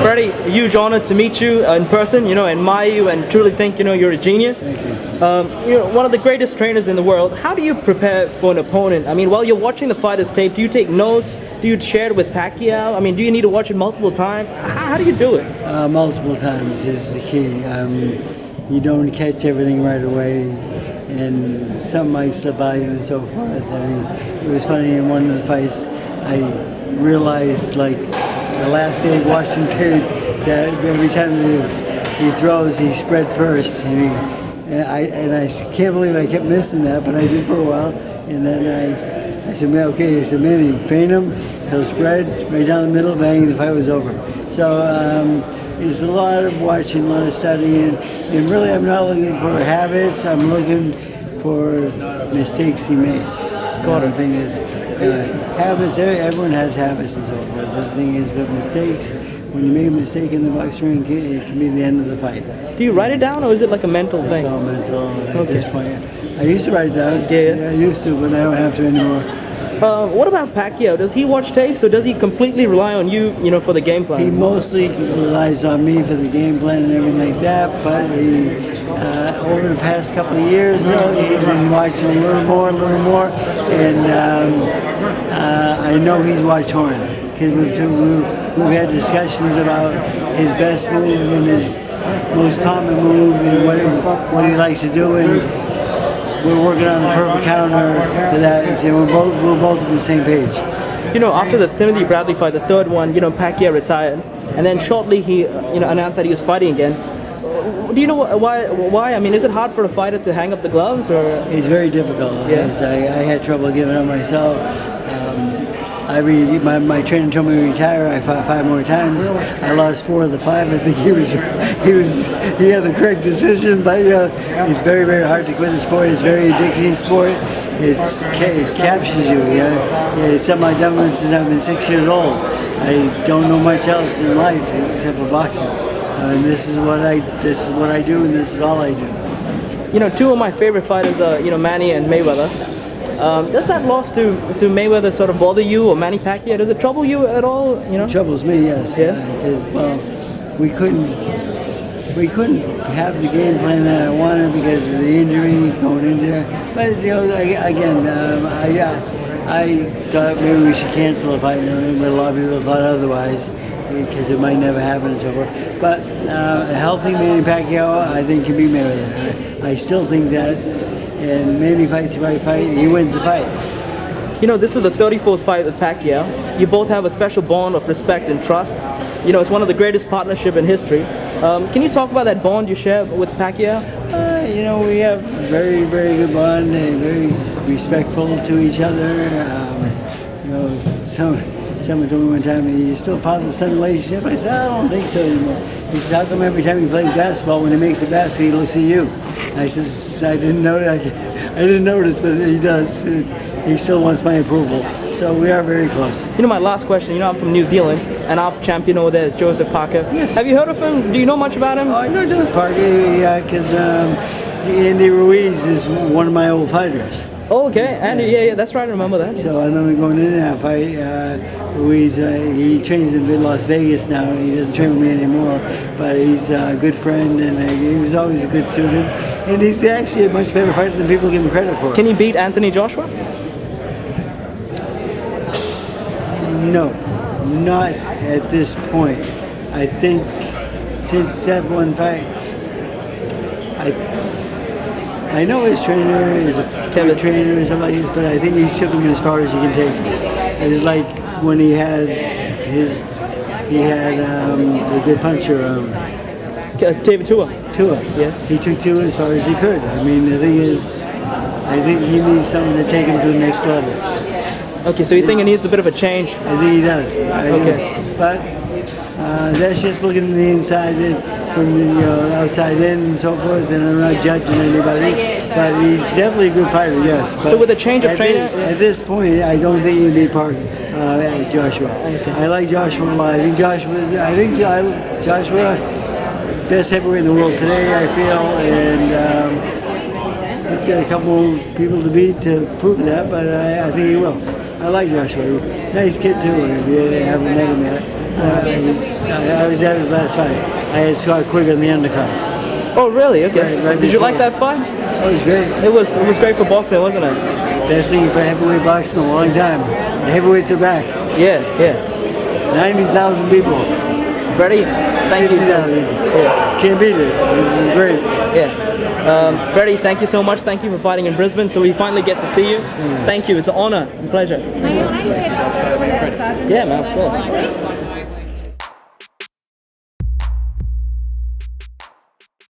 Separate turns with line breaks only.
Freddie, a huge honor to meet you in person, admire you and truly think, you're a genius.
Thank you.
One of the greatest trainers in the world. How do you prepare for an opponent? I mean, while you're watching the fighter's tape, do you take notes? Do you share it with Pacquiao? I mean, do you need to watch it multiple times? How do you do it?
Multiple times is the key. You don't catch everything right away, and some might slip by you and so forth. I mean, it was funny in one of the fights, I realized, like, the last day of watching tape, that every time he throws, he spread first. And I can't believe I kept missing that, but I did for a while. And then I said, man, okay, you feint him, he'll spread right down the middle, bang, the fight was over. So it's a lot of watching, a lot of studying, and really I'm not looking for habits, I'm looking for mistakes he makes. The thing is, habits, everyone has habits and so forth. The thing is, with mistakes, when you make a mistake in the box ring, it can be the end of the fight.
Do you write it down, or is it like a mental thing?
It's all mental at this point. I used to write it down.
Yeah.
I used to, but I don't have to anymore.
What about Pacquiao? Does he watch tapes, or does he completely rely on you, for the game plan?
He mostly relies on me for the game plan and everything like that, but he, over the past couple of years, he's been watching a little more, and I know he's watched Horn, because we've had discussions about his best move and his most common move and what he likes to do, and we're working on the perfect counter to that, so we're both on the same page.
After the Timothy Bradley fight, the third one, Pacquiao retired, and then shortly he, announced that he was fighting again. Do you know why? I mean, is it hard for a fighter to hang up the gloves, or?
It's very difficult.
Yeah.
I had trouble giving up myself. My trainer told me to retire. I fought 5 more times. I lost 4 of the 5. I think he had the correct decision. But it's very, very hard to quit the sport. It's a very addictive sport. It captures you. It's something I've done since I've been 6 years old. I don't know much else in life except for boxing. And this is what I do, and this is all I do.
Two of my favorite fighters are, Manny and Mayweather. Does that loss to Mayweather sort of bother you, or Manny Pacquiao? Does it trouble you at all?
It troubles me, yes.
Yeah.
We couldn't have the game plan that I wanted because of the injury going into there. But again, I thought maybe we should cancel the fight, but a lot of people thought otherwise, because it might never happen and so forth. But a healthy Manny Pacquiao, I think, can beat Mayweather. I still think that, and Manny fights the right fight, he wins the fight.
This is the 34th fight with Pacquiao. You both have a special bond of respect and trust. It's one of the greatest partnerships in history. Can you talk about that bond you share with Pacquiao?
We have very, very good bond and very respectful to each other. Someone told me one time, "You still father-son relationship?" I said, "I don't think so anymore." He said, "How come every time he plays basketball, when he makes a basket, he looks at you?" I says, "I didn't notice, but he does. He still wants my approval." So we are very close.
My last question, I'm from New Zealand, and our champion over there is Joseph Parker.
Yes.
Have you heard of him? Do you know much about him?
Oh, I know Joseph Parker, because Andy Ruiz is one of my old fighters.
Oh, okay. Andy, yeah, that's right. I remember that.
So I remember going in that fight. Ruiz, he trains in Las Vegas now. He doesn't train with me anymore, but he's a good friend, and he was always a good student. And he's actually a much better fighter than people give him credit for.
Can he beat Anthony Joshua?
No, not at this point. I think since that one fight, I know his trainer is a good trainer and something like this, but I think he took him as far as he can take him. It's like when he had the good puncher,
David Tua.
Yeah. He took Tua as far as he could. I mean, the thing is, I think he needs someone to take him to the next level.
Okay, so you think it needs a bit of a change?
I think he does. I do. But that's just looking at the inside from the outside in and so forth, and I'm not judging anybody. But he's definitely a good fighter, yes. But
so with a change of trainer?
At this point, I don't think he'd be part of Joshua.
Okay.
I like Joshua a lot. I think Joshua, best heavyweight in the world today, I feel. And He's got a couple people to beat to prove that, but I think he will. I like Joshua. Nice kid too. If you haven't met him yet, I was at his last fight. I had Scott Quigg on the undercard.
Oh, really? Okay.
Right
Did you like
before.
that fight?
Oh, it was great.
It was great for boxing, wasn't it?
Best thing for heavyweight boxing in a long time. The heavyweights are back.
Yeah, yeah.
90,000 people.
Freddie, thank you.
50,000.
Yeah.
Can't beat it. This is great.
Yeah. Freddie, thank you so much. Thank you for fighting in Brisbane, so we finally get to see you. Thank you. It's an honor and pleasure.
May I get Sergeant?
Yeah, man, of course.